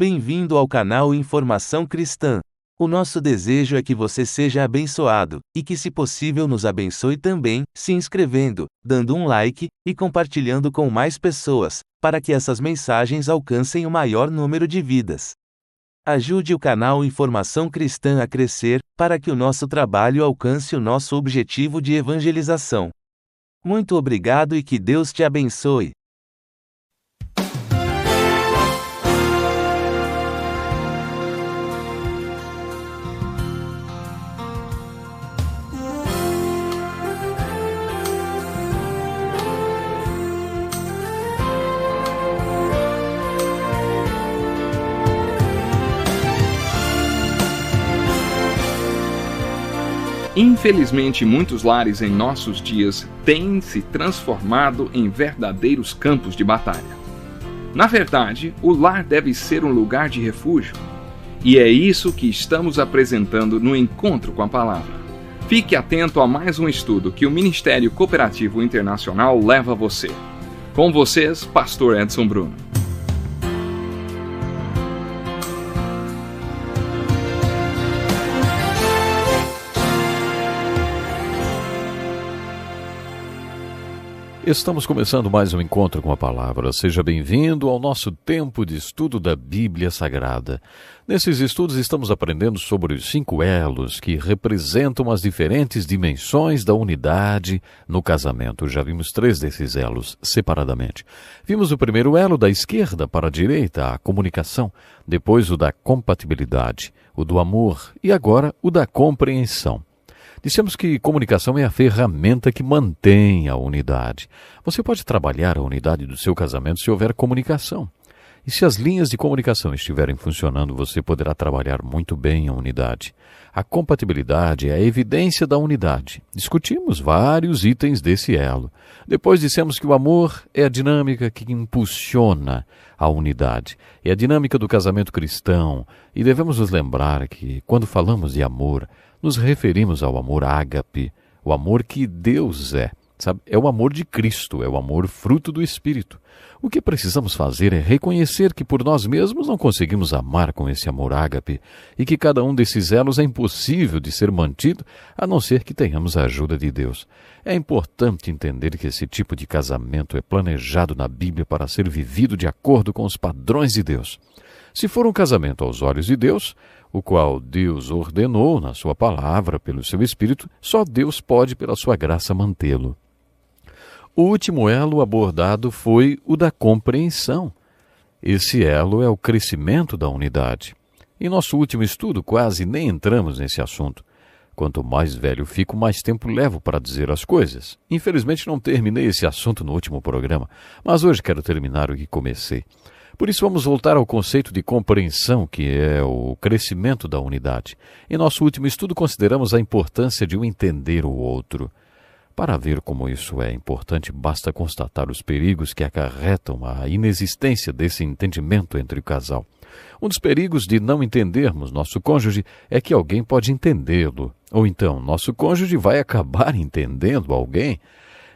Bem-vindo ao canal Informação Cristã. O nosso desejo é que você seja abençoado, e que se possível nos abençoe também, se inscrevendo, dando um like, e compartilhando com mais pessoas, para que essas mensagens alcancem o maior número de vidas. Ajude o canal Informação Cristã a crescer, para que o nosso trabalho alcance o nosso objetivo de evangelização. Muito obrigado e que Deus te abençoe. Infelizmente, muitos lares em nossos dias têm se transformado em verdadeiros campos de batalha. Na verdade, o lar deve ser um lugar de refúgio. E é isso que estamos apresentando no Encontro com a Palavra. Fique atento a mais um estudo que o Ministério Cooperativo Internacional leva a você. Com vocês, Pastor Edson Bruno. Estamos começando mais um Encontro com a Palavra. Seja bem-vindo ao nosso tempo de estudo da Bíblia Sagrada. Nesses estudos estamos aprendendo sobre os 5 elos que representam as diferentes dimensões da unidade no casamento. Já vimos 3 desses elos separadamente. Vimos o primeiro elo da esquerda para a direita, a comunicação, depois o da compatibilidade, o do amor e agora o da compreensão. Dissemos que comunicação é a ferramenta que mantém a unidade. Você pode trabalhar a unidade do seu casamento se houver comunicação. E se as linhas de comunicação estiverem funcionando, você poderá trabalhar muito bem a unidade. A compatibilidade é a evidência da unidade. Discutimos vários itens desse elo. Depois dissemos que o amor é a dinâmica que impulsiona a unidade. É a dinâmica do casamento cristão. E devemos nos lembrar que, quando falamos de amor, nos referimos ao amor ágape, o amor que Deus é. Sabe? É o amor de Cristo, é o amor fruto do Espírito. O que precisamos fazer é reconhecer que por nós mesmos não conseguimos amar com esse amor ágape e que cada um desses elos é impossível de ser mantido a não ser que tenhamos a ajuda de Deus. É importante entender que esse tipo de casamento é planejado na Bíblia para ser vivido de acordo com os padrões de Deus. Se for um casamento aos olhos de Deus, o qual Deus ordenou na sua palavra pelo seu Espírito, só Deus pode, pela sua graça, mantê-lo. O último elo abordado foi o da compreensão. Esse elo é o crescimento da unidade. Em nosso último estudo, quase nem entramos nesse assunto. Quanto mais velho fico, mais tempo levo para dizer as coisas. Infelizmente não terminei esse assunto no último programa, mas hoje quero terminar o que comecei. Por isso vamos voltar ao conceito de compreensão, que é o crescimento da unidade. Em nosso último estudo consideramos a importância de um entender o outro. Para ver como isso é importante, basta constatar os perigos que acarretam a inexistência desse entendimento entre o casal. Um dos perigos de não entendermos nosso cônjuge é que alguém pode entendê-lo, ou então nosso cônjuge vai acabar entendendo alguém.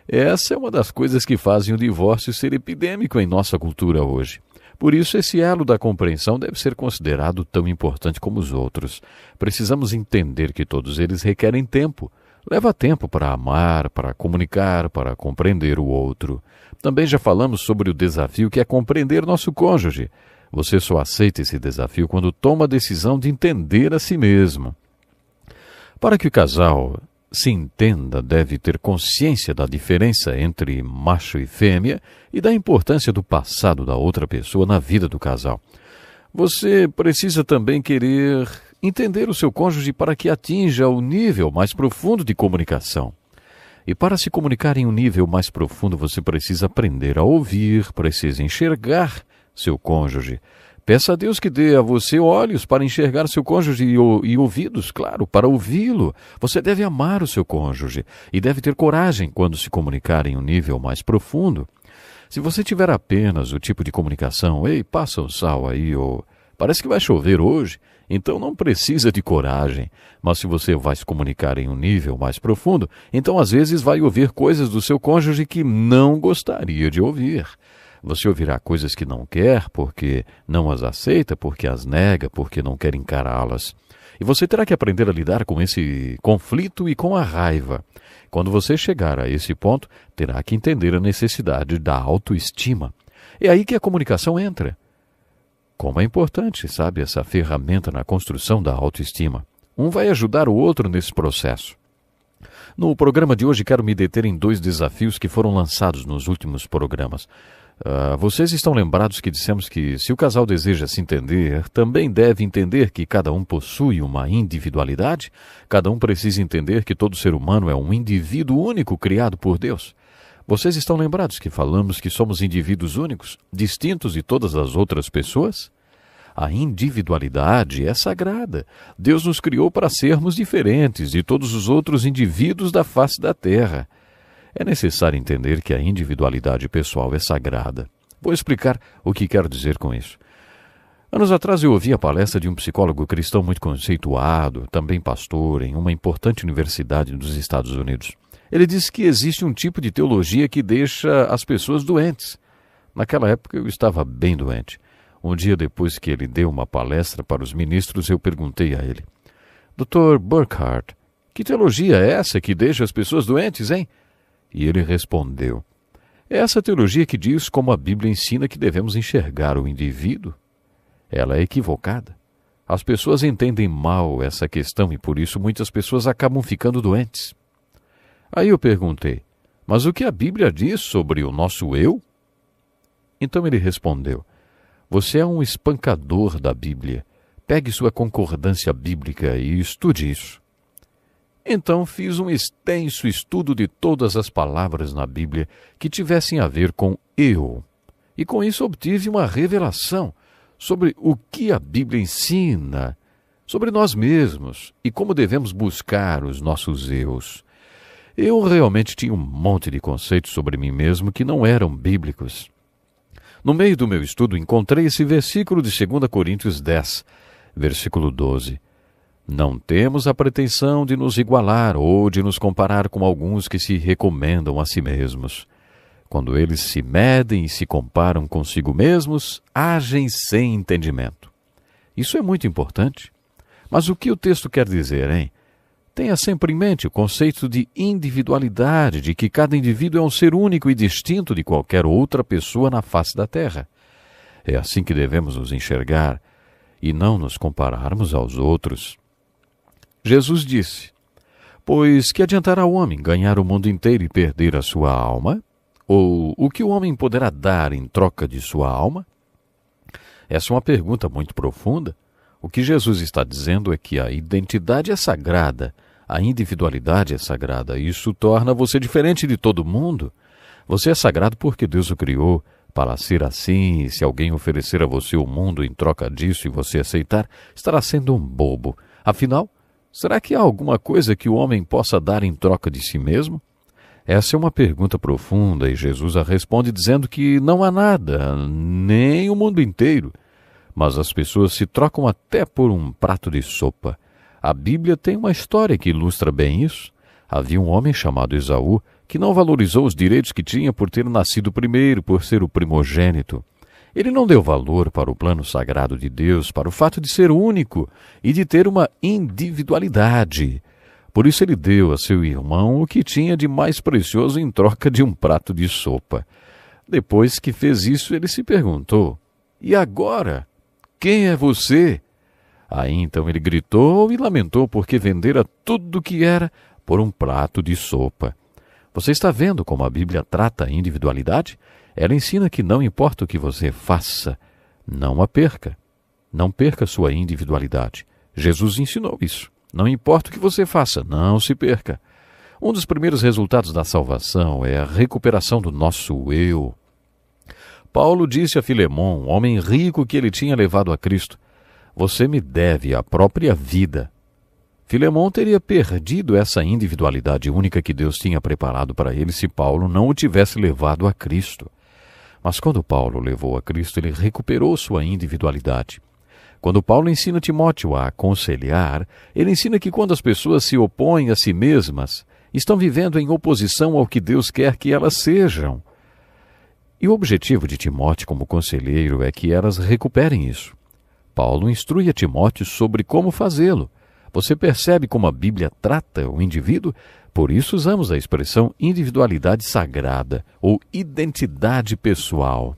Essa é uma das coisas que fazem o divórcio ser epidêmico em nossa cultura hoje. Por isso, esse elo da compreensão deve ser considerado tão importante como os outros. Precisamos entender que todos eles requerem tempo. Leva tempo para amar, para comunicar, para compreender o outro. Também já falamos sobre o desafio que é compreender nosso cônjuge. Você só aceita esse desafio quando toma a decisão de entender a si mesmo. Para que o casal se entenda, deve ter consciência da diferença entre macho e fêmea e da importância do passado da outra pessoa na vida do casal. Você precisa também querer entender o seu cônjuge para que atinja o nível mais profundo de comunicação. E para se comunicar em um nível mais profundo, você precisa aprender a ouvir, precisa enxergar seu cônjuge. Peça a Deus que dê a você olhos para enxergar seu cônjuge e ouvidos, claro, para ouvi-lo. Você deve amar o seu cônjuge e deve ter coragem quando se comunicar em um nível mais profundo. Se você tiver apenas o tipo de comunicação, ei, passa o sal aí, ou parece que vai chover hoje, então não precisa de coragem. Mas se você vai se comunicar em um nível mais profundo, então às vezes vai ouvir coisas do seu cônjuge que não gostaria de ouvir. Você ouvirá coisas que não quer, porque não as aceita, porque as nega, porque não quer encará-las. E você terá que aprender a lidar com esse conflito e com a raiva. Quando você chegar a esse ponto, terá que entender a necessidade da autoestima. É aí que a comunicação entra. Como é importante, sabe, essa ferramenta na construção da autoestima. Um vai ajudar o outro nesse processo. No programa de hoje, quero me deter em 2 desafios que foram lançados nos últimos programas. Vocês estão lembrados que dissemos que, se o casal deseja se entender, também deve entender que cada um possui uma individualidade? Cada um precisa entender que todo ser humano é um indivíduo único criado por Deus. Vocês estão lembrados que falamos que somos indivíduos únicos, distintos de todas as outras pessoas? A individualidade é sagrada. Deus nos criou para sermos diferentes de todos os outros indivíduos da face da terra. É necessário entender que a individualidade pessoal é sagrada. Vou explicar o que quero dizer com isso. Anos atrás eu ouvi a palestra de um psicólogo cristão muito conceituado, também pastor, em uma importante universidade dos Estados Unidos. Ele disse que existe um tipo de teologia que deixa as pessoas doentes. Naquela época eu estava bem doente. Um dia depois que ele deu uma palestra para os ministros, eu perguntei a ele: Dr. Burkhardt, que teologia é essa que deixa as pessoas doentes, hein? E ele respondeu: é essa teologia que diz como a Bíblia ensina que devemos enxergar o indivíduo. Ela é equivocada. As pessoas entendem mal essa questão e por isso muitas pessoas acabam ficando doentes. Aí eu perguntei: mas o que a Bíblia diz sobre o nosso eu? Então ele respondeu: você é um espancador da Bíblia. Pegue sua concordância bíblica e estude isso. Então fiz um extenso estudo de todas as palavras na Bíblia que tivessem a ver com eu. E com isso obtive uma revelação sobre o que a Bíblia ensina sobre nós mesmos e como devemos buscar os nossos eus. Eu realmente tinha um monte de conceitos sobre mim mesmo que não eram bíblicos. No meio do meu estudo, encontrei esse versículo de 2 Coríntios 10, versículo 12. Não temos a pretensão de nos igualar ou de nos comparar com alguns que se recomendam a si mesmos. Quando eles se medem e se comparam consigo mesmos, agem sem entendimento. Isso é muito importante. Mas o que o texto quer dizer, hein? Tenha sempre em mente o conceito de individualidade, de que cada indivíduo é um ser único e distinto de qualquer outra pessoa na face da terra. É assim que devemos nos enxergar e não nos compararmos aos outros. Jesus disse: pois que adiantará o homem ganhar o mundo inteiro e perder a sua alma? Ou o que o homem poderá dar em troca de sua alma? Essa é uma pergunta muito profunda. O que Jesus está dizendo é que a identidade é sagrada, a individualidade é sagrada. Isso torna você diferente de todo mundo. Você é sagrado porque Deus o criou para ser assim, e se alguém oferecer a você o mundo em troca disso e você aceitar, estará sendo um bobo. Afinal, será que há alguma coisa que o homem possa dar em troca de si mesmo? Essa é uma pergunta profunda e Jesus a responde dizendo que não há nada, nem o mundo inteiro. Mas as pessoas se trocam até por um prato de sopa. A Bíblia tem uma história que ilustra bem isso. Havia um homem chamado Esaú que não valorizou os direitos que tinha por ter nascido primeiro, por ser o primogênito. Ele não deu valor para o plano sagrado de Deus, para o fato de ser único e de ter uma individualidade. Por isso ele deu a seu irmão o que tinha de mais precioso em troca de um prato de sopa. Depois que fez isso, ele se perguntou: e agora? Quem é você? Aí então ele gritou e lamentou porque vendera tudo o que era por um prato de sopa. Você está vendo como a Bíblia trata a individualidade? Ela ensina que não importa o que você faça, não a perca. Não perca sua individualidade. Jesus ensinou isso. Não importa o que você faça, não se perca. Um dos primeiros resultados da salvação é a recuperação do nosso eu. Paulo disse a Filemon, um homem rico que ele tinha levado a Cristo: você me deve a própria vida. Filemon teria perdido essa individualidade única que Deus tinha preparado para ele se Paulo não o tivesse levado a Cristo. Mas quando Paulo levou a Cristo, ele recuperou sua individualidade. Quando Paulo ensina Timóteo a aconselhar, ele ensina que quando as pessoas se opõem a si mesmas, estão vivendo em oposição ao que Deus quer que elas sejam. E o objetivo de Timóteo como conselheiro é que elas recuperem isso. Paulo instrui a Timóteo sobre como fazê-lo. Você percebe como a Bíblia trata o indivíduo? Por isso usamos a expressão individualidade sagrada ou identidade pessoal.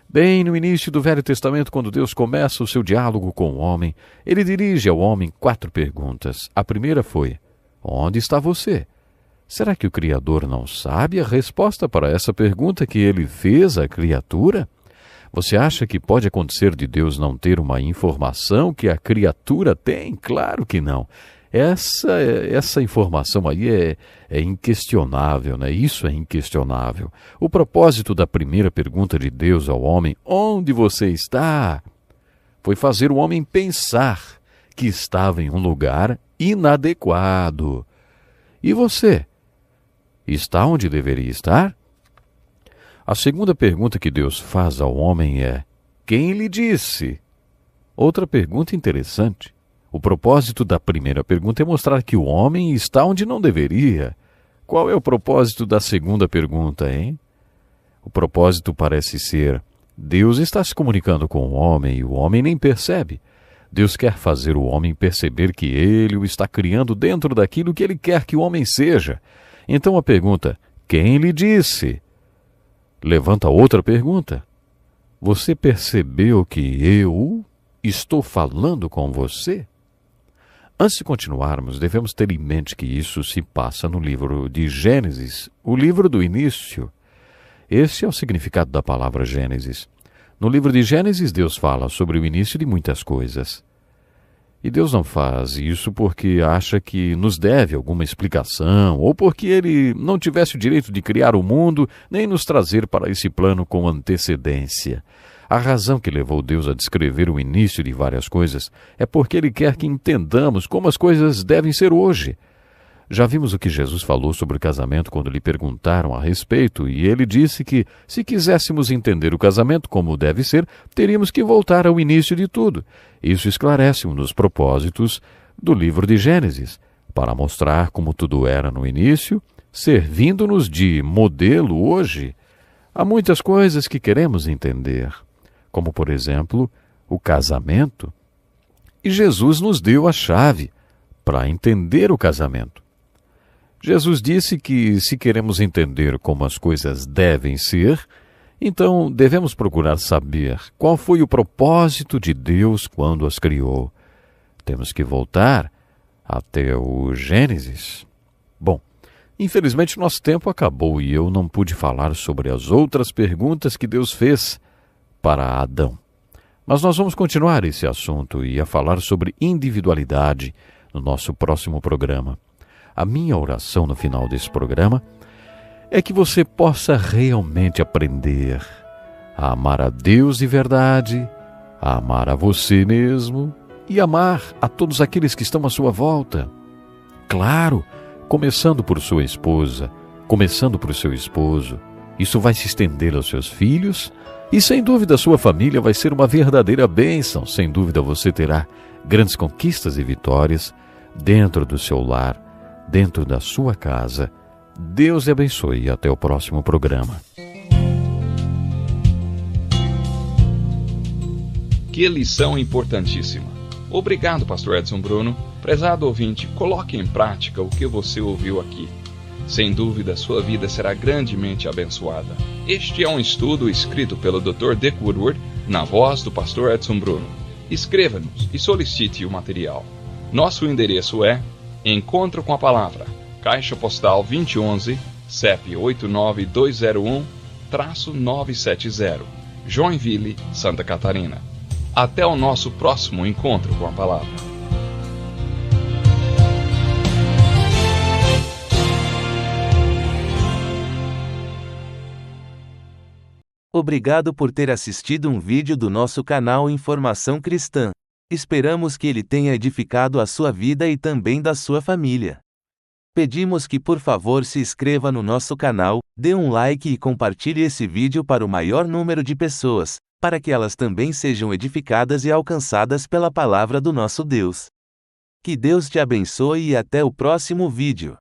Bem no início do Velho Testamento, quando Deus começa o seu diálogo com o homem, ele dirige ao homem 4 perguntas. A primeira foi: onde está você? Será que o Criador não sabe a resposta para essa pergunta que ele fez à criatura? Você acha que pode acontecer de Deus não ter uma informação que a criatura tem? Claro que não. Essa informação aí é inquestionável, né? Isso é inquestionável. O propósito da primeira pergunta de Deus ao homem, onde você está? Foi fazer o homem pensar que estava em um lugar inadequado. E você? Está onde deveria estar? A segunda pergunta que Deus faz ao homem é: quem lhe disse? Outra pergunta interessante. O propósito da primeira pergunta é mostrar que o homem está onde não deveria. Qual é o propósito da segunda pergunta, hein? O propósito parece ser: Deus está se comunicando com o homem e o homem nem percebe. Deus quer fazer o homem perceber que ele o está criando dentro daquilo que ele quer que o homem seja. Então a pergunta: quem lhe disse? Levanta outra pergunta. Você percebeu que eu estou falando com você? Antes de continuarmos, devemos ter em mente que isso se passa no livro de Gênesis, o livro do início. Esse é o significado da palavra Gênesis. No livro de Gênesis, Deus fala sobre o início de muitas coisas. E Deus não faz isso porque acha que nos deve alguma explicação, ou porque Ele não tivesse o direito de criar o mundo, nem nos trazer para esse plano com antecedência. A razão que levou Deus a descrever o início de várias coisas é porque Ele quer que entendamos como as coisas devem ser hoje. Já vimos o que Jesus falou sobre o casamento quando lhe perguntaram a respeito, e ele disse que, se quiséssemos entender o casamento como deve ser, teríamos que voltar ao início de tudo. Isso esclarece um dos propósitos do livro de Gênesis, para mostrar como tudo era no início, servindo-nos de modelo hoje. Há muitas coisas que queremos entender, como, por exemplo, o casamento. E Jesus nos deu a chave para entender o casamento. Jesus disse que, se queremos entender como as coisas devem ser, então devemos procurar saber qual foi o propósito de Deus quando as criou. Temos que voltar até o Gênesis. Bom, infelizmente nosso tempo acabou e eu não pude falar sobre as outras perguntas que Deus fez para Adão. Mas nós vamos continuar esse assunto e a falar sobre individualidade no nosso próximo programa. A minha oração no final desse programa é que você possa realmente aprender a amar a Deus de verdade, a amar a você mesmo e amar a todos aqueles que estão à sua volta. Claro, começando por sua esposa, começando por seu esposo. Isso vai se estender aos seus filhos e, sem dúvida, a sua família vai ser uma verdadeira bênção. Sem dúvida, você terá grandes conquistas e vitórias dentro do seu lar, dentro da sua casa. Deus lhe abençoe e até o próximo programa. Que lição importantíssima. Obrigado, Pastor Edson Bruno. Prezado ouvinte, coloque em prática o que você ouviu aqui. Sem dúvida, sua vida será grandemente abençoada. Este é um estudo escrito pelo Dr. Dick Woodward, na voz do Pastor Edson Bruno. Escreva-nos e solicite o material. Nosso endereço é Encontro com a Palavra, Caixa Postal 2011, CEP 89201-970, Joinville, Santa Catarina. Até o nosso próximo Encontro com a Palavra. Obrigado por ter assistido um vídeo do nosso canal Informação Cristã. Esperamos que ele tenha edificado a sua vida e também da sua família. Pedimos que, por favor, se inscreva no nosso canal, dê um like e compartilhe esse vídeo para o maior número de pessoas, para que elas também sejam edificadas e alcançadas pela palavra do nosso Deus. Que Deus te abençoe e até o próximo vídeo.